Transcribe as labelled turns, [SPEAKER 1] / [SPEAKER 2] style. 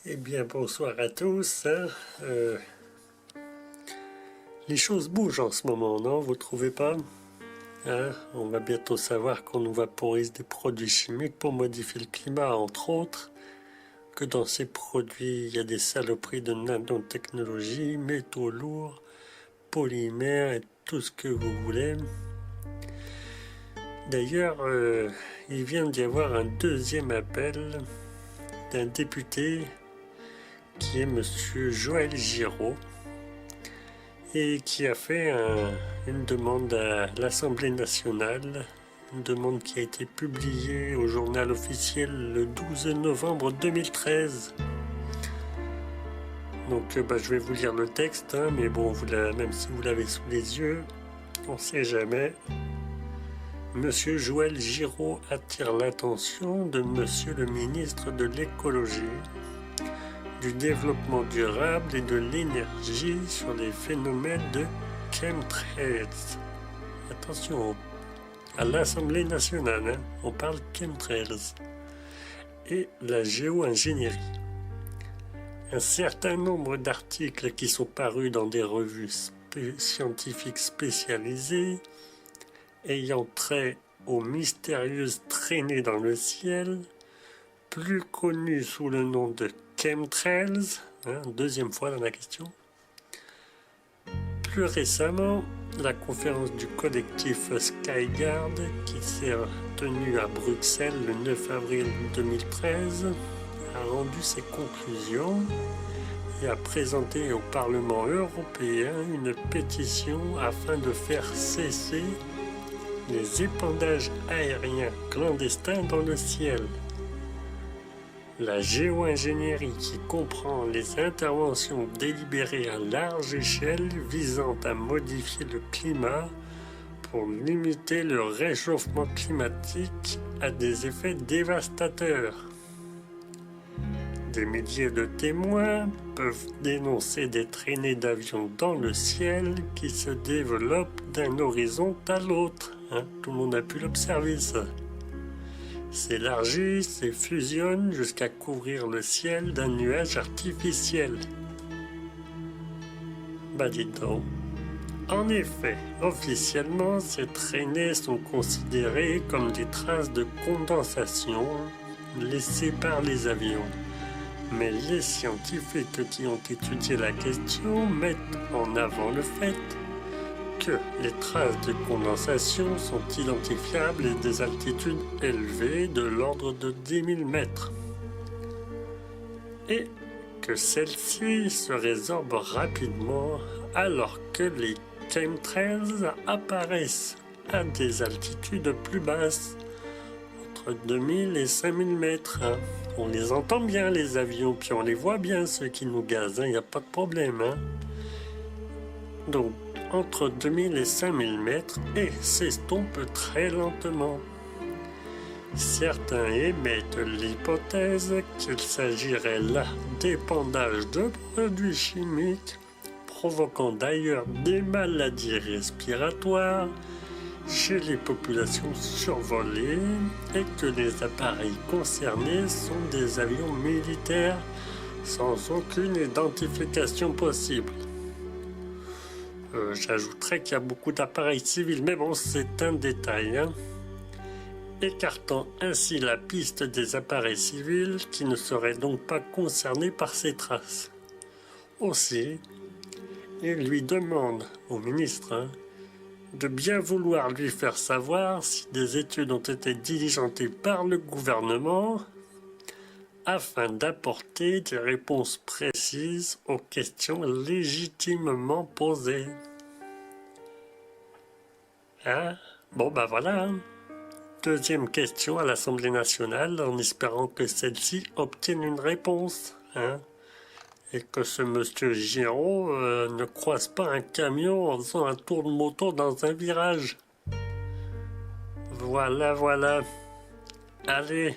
[SPEAKER 1] Eh bien, bonsoir à tous. Les choses bougent en ce moment, non? Vous trouvez pas? On va bientôt savoir qu'on nous vaporise des produits chimiques pour modifier le climat, entre autres, que dans ces produits, il y a des saloperies de nanotechnologie, métaux lourds, polymères et tout ce que vous voulez. D'ailleurs, il vient d'y avoir un deuxième appel d'un député qui est Monsieur Joël Giraud et qui a fait une demande à l'Assemblée nationale, une demande qui a été publiée au journal officiel le 12 novembre 2013. Donc je vais vous lire le texte, mais bon, même si vous l'avez sous les yeux, on ne sait jamais. Monsieur Joël Giraud attire l'attention de Monsieur le ministre de l'écologie, du développement durable et de l'énergie sur les phénomènes de chemtrails. Attention, à l'Assemblée nationale, on parle chemtrails. Et la géo-ingénierie. Un certain nombre d'articles qui sont parus dans des revues scientifiques spécialisées ayant trait aux mystérieuses traînées dans le ciel, plus connues sous le nom de chemtrails, deuxième fois dans la question. Plus récemment, la conférence du collectif Skyguard, qui s'est tenue à Bruxelles le 9 avril 2013, a rendu ses conclusions et a présenté au Parlement européen une pétition afin de faire cesser les épandages aériens clandestins dans le ciel. La géo-ingénierie, qui comprend les interventions délibérées à large échelle visant à modifier le climat pour limiter le réchauffement climatique, a des effets dévastateurs. Des milliers de témoins peuvent dénoncer des traînées d'avions dans le ciel qui se développent d'un horizon à l'autre. Tout le monde a pu l'observer, ça. S'élargissent et fusionnent jusqu'à couvrir le ciel d'un nuage artificiel. Dites donc. En effet, officiellement, ces traînées sont considérées comme des traces de condensation laissées par les avions. Mais les scientifiques qui ont étudié la question mettent en avant le fait que les traces de condensation sont identifiables à des altitudes élevées de l'ordre de 10 000 mètres et que celles-ci se résorbent rapidement alors que les chemtrails apparaissent à des altitudes plus basses, entre 2000 et 5000 mètres. On les entend bien, les avions, puis on les voit bien, ceux qui nous gazent, il n'y a pas de problème. Donc, entre 2000 et 5000 mètres et s'estompe très lentement. Certains émettent l'hypothèse qu'il s'agirait là d'épandage de produits chimiques, provoquant d'ailleurs des maladies respiratoires chez les populations survolées et que les appareils concernés sont des avions militaires sans aucune identification possible. J'ajouterais qu'il y a beaucoup d'appareils civils, mais bon, c'est un détail. Écartant ainsi la piste des appareils civils qui ne seraient donc pas concernés par ces traces. Aussi, il lui demande au ministre de bien vouloir lui faire savoir si des études ont été diligentées par le gouvernement afin d'apporter des réponses précises aux questions légitimement posées. Voilà. Deuxième question à l'Assemblée nationale, en espérant que celle-ci obtienne une réponse. Et que ce monsieur Giraud ne croise pas un camion en faisant un tour de moto dans un virage. Voilà. Allez.